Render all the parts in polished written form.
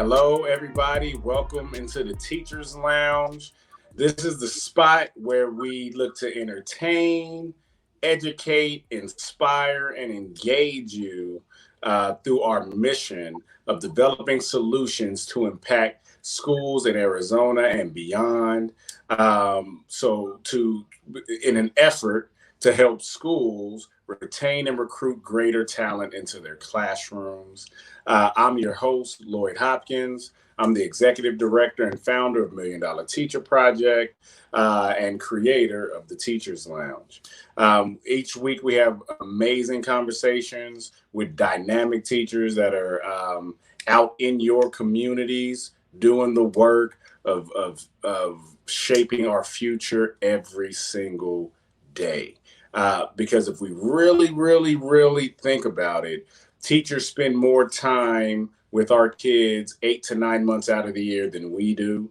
Hello, everybody. Welcome into the Teacher's Lounge. This is the spot where we look to entertain, educate, inspire, and engage you through our mission of developing solutions to impact schools in Arizona and beyond. In an effort to help schools retain and recruit greater talent into their classrooms. I'm your host, Lloyd Hopkins. I'm the executive director and founder of Million Dollar Teacher Project and creator of the Teacher's Lounge. Each week we have amazing conversations with dynamic teachers that are out in your communities doing the work of shaping our future every single day. Because if we really think about it, teachers spend more time with our kids 8 to 9 months out of the year than we do.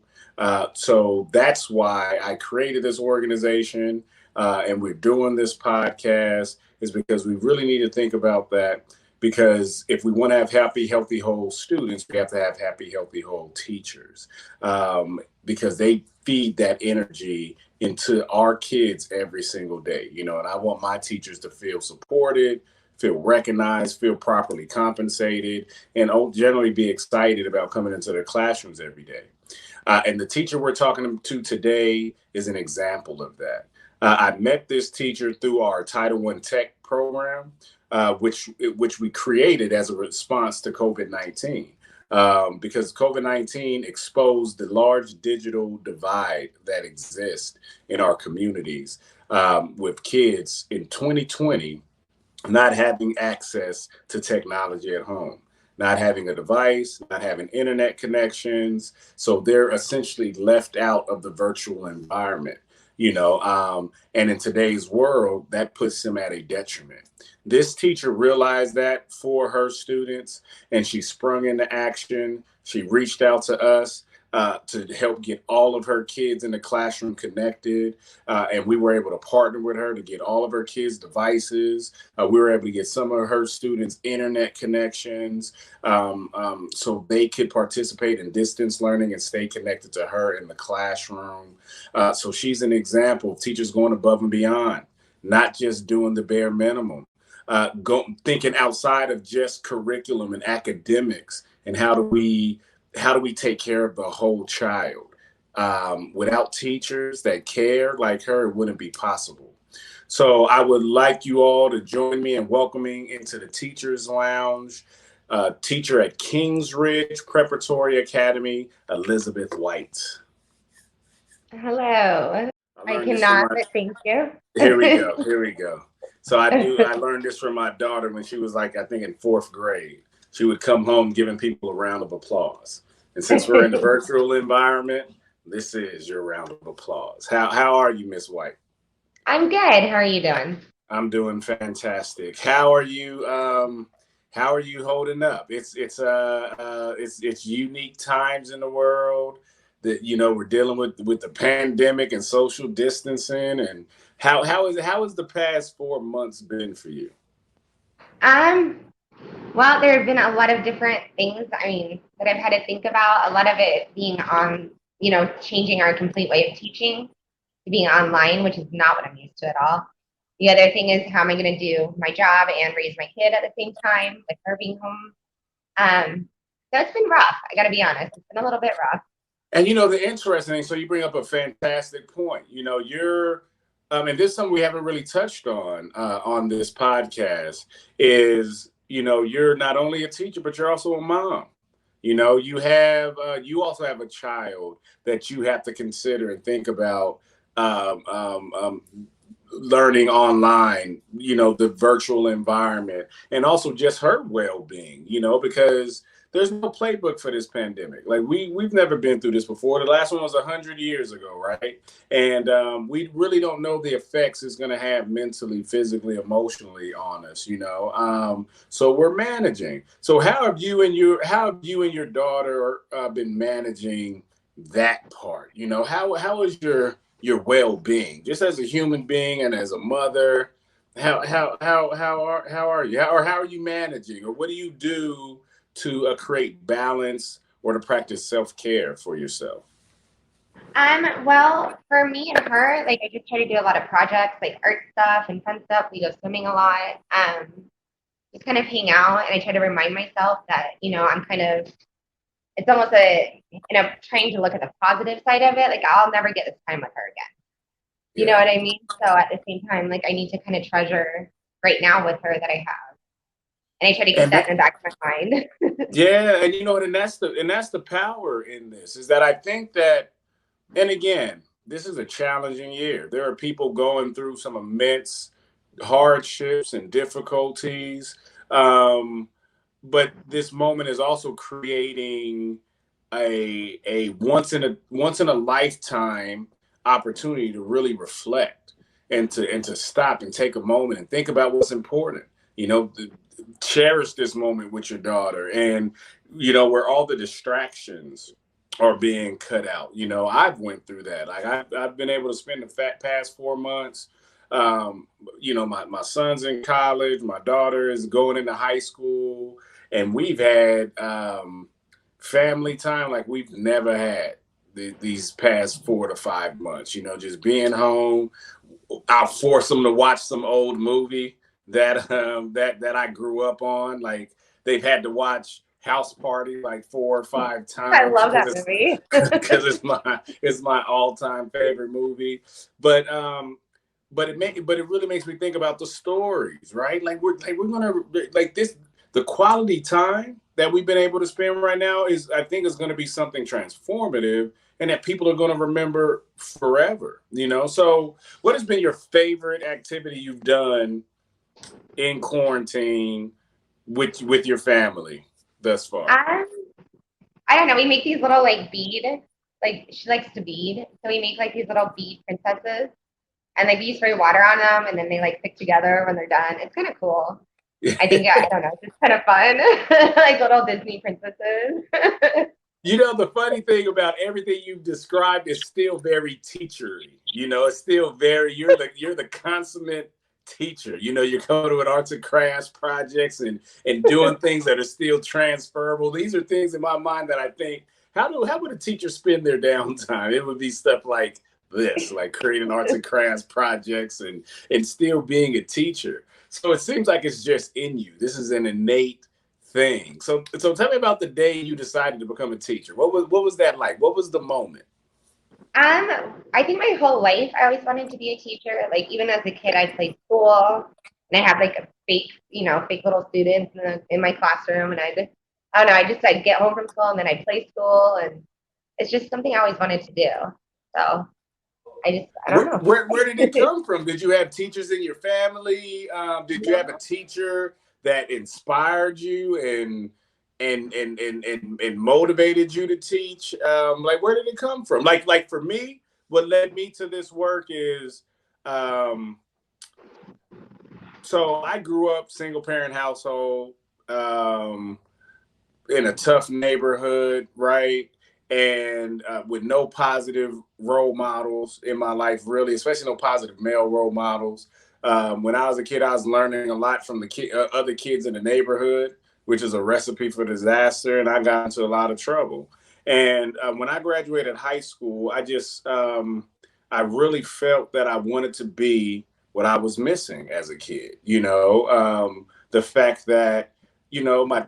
So that's why I created this organization and we're doing this podcast, is because we really need to think about that. Because if we want to have happy, healthy, whole students, we have to have happy, healthy, whole teachers, because they feed that energy into our kids every single day, and I want my teachers to feel supported, feel recognized, feel properly compensated, and generally be excited about coming into their classrooms every day. And the teacher we're talking to today is an example of that. I met this teacher through our Title I Tech program, which we created as a response to COVID-19. Because COVID-19 exposed the large digital divide that exists in our communities, with kids in 2020 not having access to technology at home, not having a device, not having internet connections. So they're essentially left out of the virtual environment, and in today's world, that puts them at a detriment. This teacher realized that for her students, and she sprung into action. She reached out to us to help get all of her kids in the classroom connected. And we were able to partner with her to get all of her kids' devices. We were able to get some of her students' internet connections so they could participate in distance learning and stay connected to her in the classroom. So she's an example of teachers going above and beyond, not just doing the bare minimum. Thinking outside of just curriculum and academics, and how do we take care of the whole child? Without teachers that care like her, it wouldn't be possible. So I would like you all to join me in welcoming into the Teacher's Lounge, teacher at Kingsridge Preparatory Academy, Elizabeth White. Hello. I cannot, but thank you. Here we go. So I learned this from my daughter when she was I think in 4th grade. She would come home giving people a round of applause. And since we're in the virtual environment, this is your round of applause. How are you, Miss White? I'm good. How are you doing? I'm doing fantastic. How are you holding up? It's unique times in the world that we're dealing with the pandemic and social distancing. And how has the past 4 months been for you? Well, there have been a lot of different things, that I've had to think about. A lot of it being on, changing our complete way of teaching to being online, which is not what I'm used to at all. The other thing is, how am I going to do my job and raise my kid at the same time, with her being home? So it's been rough. I got to be honest. It's been a little bit rough. And the interesting thing, so you bring up a fantastic point. You're, and this is something we haven't really touched on this podcast, is you're not only a teacher, but you're also a mom. You also have a child that you have to consider and think about learning online, the virtual environment, and also just her well-being, because there's no playbook for this pandemic. Like we've never been through this before. The last one was 100 years ago, right? And we really don't know the effects it's going to have mentally, physically, emotionally on us, So we're managing. So how have you and your daughter been managing that part? How is your well-being, just as a human being and as a mother? How are you? How are you managing, or what do you do to create balance or to practice self-care for yourself? Well, for me and her, like I just try to do a lot of projects, like art stuff and fun stuff. We go swimming a lot. Just kind of hang out, and I try to remind myself that, I'm kind of, it's almost trying to look at the positive side of it. Like I'll never get this time with her again. You know what I mean? So at the same time, like I need to kind of treasure right now with her that I have. And I try to keep that in the back of my mind. Yeah, and and that's the power in this, is that I think that, and again, this is a challenging year. There are people going through some immense hardships and difficulties. But this moment is also creating a once in a lifetime opportunity to really reflect and to stop and take a moment and think about what's important. Cherish this moment with your daughter, and where all the distractions are being cut out. I've went through that. Like I've been able to spend the past 4 months. My son's in college, my daughter is going into high school, and we've had family time like we've never had these past 4 to 5 months. Just being home. I'll force them to watch some old movie that I grew up on. Like they've had to watch House Party like 4 or 5 times. I love that movie because it's my all-time favorite movie. But it really makes me think about the stories, right? Like we're gonna like this. The quality time that we've been able to spend right now I think is going to be something transformative, and that people are going to remember forever. So what has been your favorite activity you've done in quarantine with your family thus far? I don't know. We make these little like she likes to bead, so we make like these little bead princesses, and like we spray water on them, and then they like stick together when they're done. It's kind of cool. I think I don't know. It's just kind of fun, like little Disney princesses. The funny thing about everything you've described is still very teachery. It's still very you're the consummate teacher. You go to an arts and crafts projects and doing things that are still transferable. These are things in my mind that I think, how would a teacher spend their downtime? It would be stuff like this, like creating arts and crafts projects and still being a teacher. So it seems like it's just in you. This is an innate thing. So tell me about the day you decided to become a teacher. What was that like? What was the moment? I think my whole life I always wanted to be a teacher. Like even as a kid, I played school, and I had like a fake little students in my classroom, and I don't know. I'd get home from school, and then I'd play school, and it's just something I always wanted to do. So I don't know. Where did it come from? Did you have teachers in your family? Did you have a teacher that inspired you and motivated you to teach? Like where did it come from? Like for me, what led me to this work is so I grew up single parent household, in a tough neighborhood, right? And with no positive role models in my life, really, especially no positive male role models. When I was a kid, I was learning a lot from the other kids in the neighborhood, which is a recipe for disaster, and I got into a lot of trouble. And when I graduated high school, I really felt that I wanted to be what I was missing as a kid. The fact that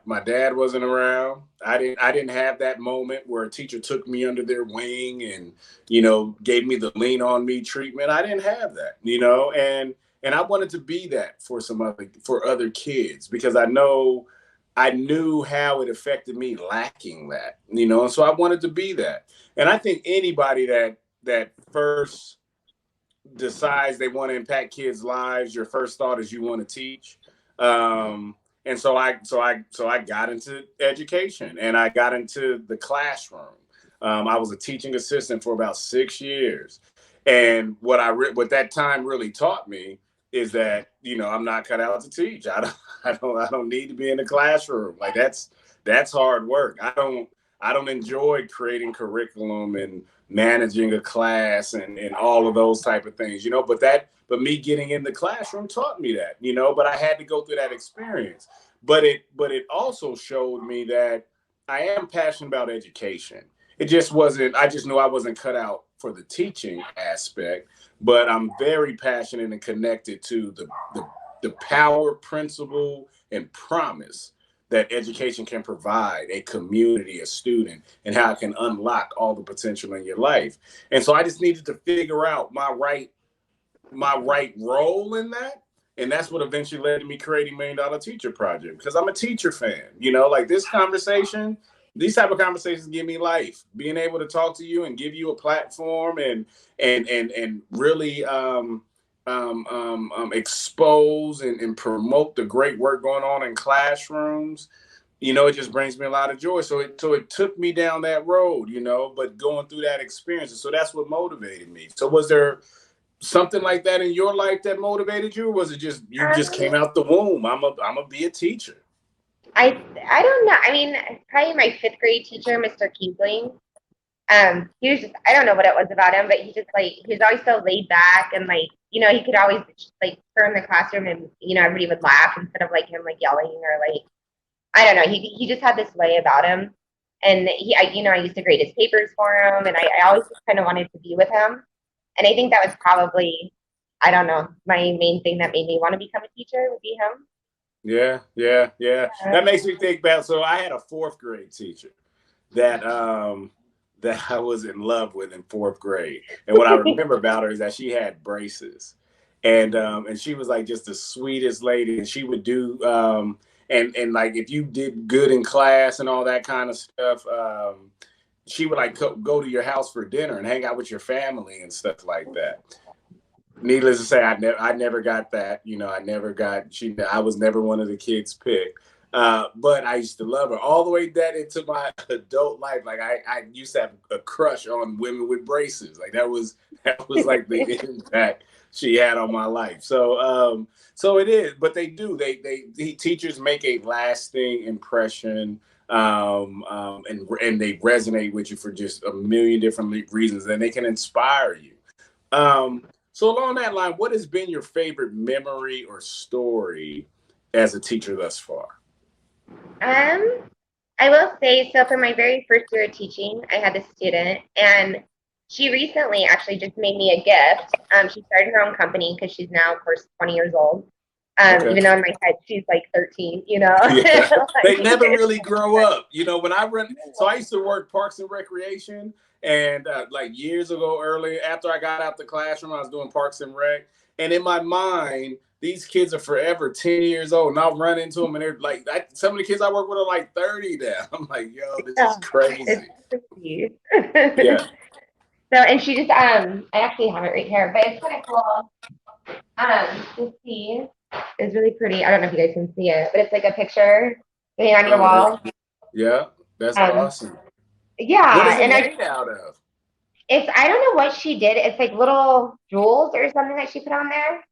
my dad wasn't around. I didn't have that moment where a teacher took me under their wing and, gave me the lean on me treatment. I didn't have that, and I wanted to be that for other kids, because I knew how it affected me lacking that, and so I wanted to be that. And I think anybody that first decides they want to impact kids' lives, your first thought is you want to teach. And so I got into education, and I got into the classroom. I was a teaching assistant for about 6 years, and what that time really taught me is that I'm not cut out to teach. I don't need to be in the classroom. Like that's hard work. I don't enjoy creating curriculum and managing a class and all of those type of things, but me getting in the classroom taught me that, but I had to go through that experience. But it also showed me that I am passionate about education. It just wasn't, I just knew I wasn't cut out for the teaching aspect, but I'm very passionate and connected to the power, principle, and promise that education can provide a community, a student, and how it can unlock all the potential in your life. And so I just needed to figure out my right role in that. And that's what eventually led to me creating $1 Million Teacher Project, because I'm a teacher fan. Like this conversation, these type of conversations give me life. Being able to talk to you and give you a platform and really expose and promote the great work going on in classrooms. It just brings me a lot of joy. So it took me down that road, but going through that experience. And so that's what motivated me. So was there something like that in your life that motivated you, or was it just you just came out the womb? I'm a be a teacher. I don't know. I mean, probably my fifth grade teacher, Mr. Kiesling. He was just, I don't know what it was about him, but he was always so laid back, and he could always like turn the classroom, and everybody would laugh instead of like him like yelling or like, I don't know. He just had this way about him, and I used to grade his papers for him, and I always just kind of wanted to be with him, and I think that was probably, I don't know, my main thing that made me want to become a teacher would be him. Yeah. That makes me think about. So I had a fourth grade teacher that I was in love with in fourth grade, and what I remember about her is that she had braces, and she was like just the sweetest lady, and she would do and like if you did good in class and all that kind of stuff. She would like go to your house for dinner and hang out with your family and stuff like that. Needless to say, I never got that. I was never one of the kids picked. But I used to love her all the way that into my adult life. Like I used to have a crush on women with braces. Like that was like the impact she had on my life. So it is, but teachers make a lasting impression. And they resonate with you for just a million different reasons, and they can inspire you. So along that line, what has been your favorite memory or story as a teacher thus far? I will say, so for my very first year of teaching, I had this student, and she recently actually just made me a gift. She started her own company because she's now, of course, 20 years old. Okay. Even though in my head she's like 13, Yeah. They never really grow up. When I run, so I used to work Parks and Recreation, and like years ago, early after I got out the classroom, I was doing Parks and Rec, and in my mind, these kids are forever 10 years old, and I'll run into them, and they're like, some of the kids I work with are like 30 now. I'm like, yo, this is crazy. Yeah. So, and she just, I actually have it right here, but it's kind of cool. To see. It's really pretty. I don't know if you guys can see it, but it's like a picture hanging on your wall. Yeah, that's awesome. Yeah. What is it made out of? I don't know what she did. It's like little jewels or something that she put on there.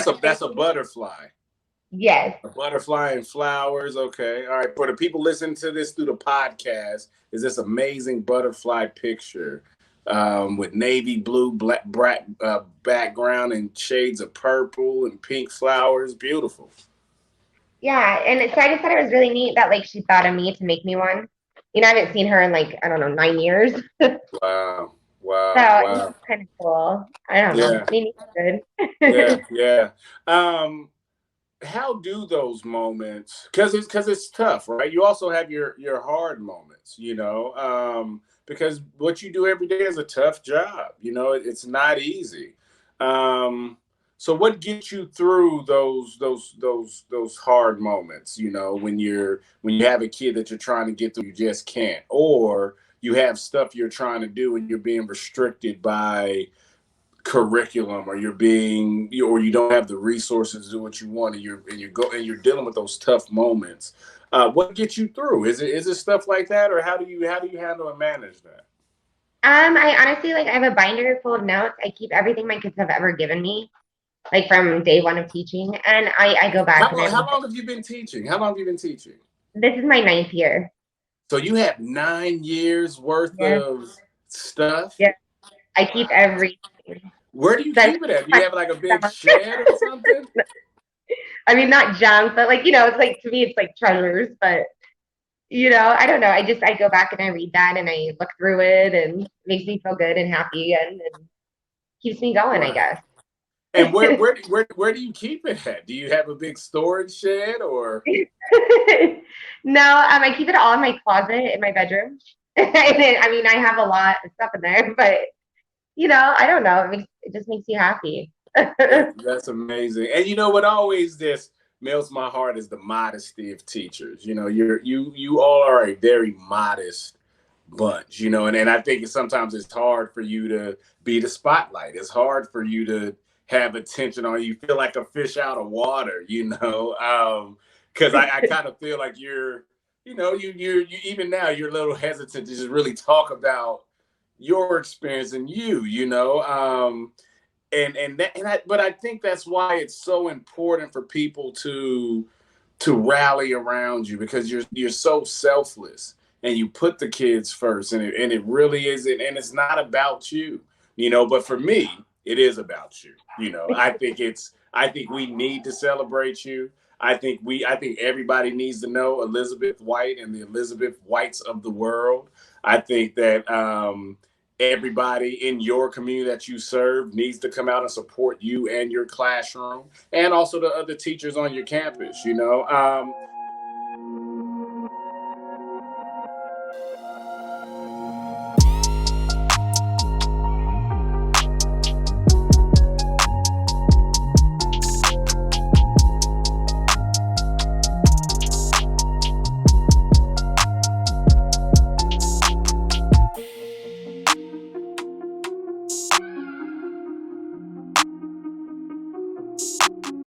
So that's a butterfly. Yes. A butterfly and flowers. Okay. All right. For the people listening to this through the podcast, is this amazing butterfly picture with navy blue black background and shades of purple and pink flowers. Beautiful. Yeah. And so I just thought it was really neat that like she thought of me to make me one. I haven't seen her in like, I don't know, 9 years. Wow. So it's kind of cool. I don't know. Yeah. Maybe it's good. Yeah. How do those moments, because it's tough, right? You also have your hard moments, because what you do every day is a tough job. It's not easy. So what gets you through those hard moments, when you have a kid that you're trying to get through, you just can't, or you have stuff you're trying to do and you're being restricted by curriculum, or you don't have the resources to do what you want, and you're dealing with those tough moments. What gets you through? Is it stuff like that, or how do you handle and manage that? I honestly, I have a binder full of notes. I keep everything my kids have ever given me, like from day one of teaching, and I go back. How long have you been teaching? This is my 9th year. So you have 9 years worth of stuff? Yeah. I keep everything. Where do you keep it at? Do you have like a big shed or something? I mean, not junk, but like, it's like, to me, it's like treasures, but I don't know. I go back and I read that and I look through it and it makes me feel good and happy again and keeps me going, I Right. guess. And where do you keep it at? Do you have a big storage shed or? No, I keep it all in my closet in my bedroom. I mean, I have a lot of stuff in there, but I don't know. It just makes you happy. That's amazing. And you know what always just melts my heart is the modesty of teachers. You all are a very modest bunch, and I think sometimes it's hard for you to be the spotlight. It's hard for you to have attention on you. Feel like a fish out of water, because I kind of feel like you even now you're a little hesitant to just really talk about your experience and but I think that's why it's so important for people to rally around you because you're so selfless and you put the kids first and it really isn't and it's not about you, but for me it is about you. I think we need to celebrate you. I think everybody needs to know Elizabeth White and the Elizabeth Whites of the world. I think that everybody in your community that you serve needs to come out and support you and your classroom and also the other teachers on your campus.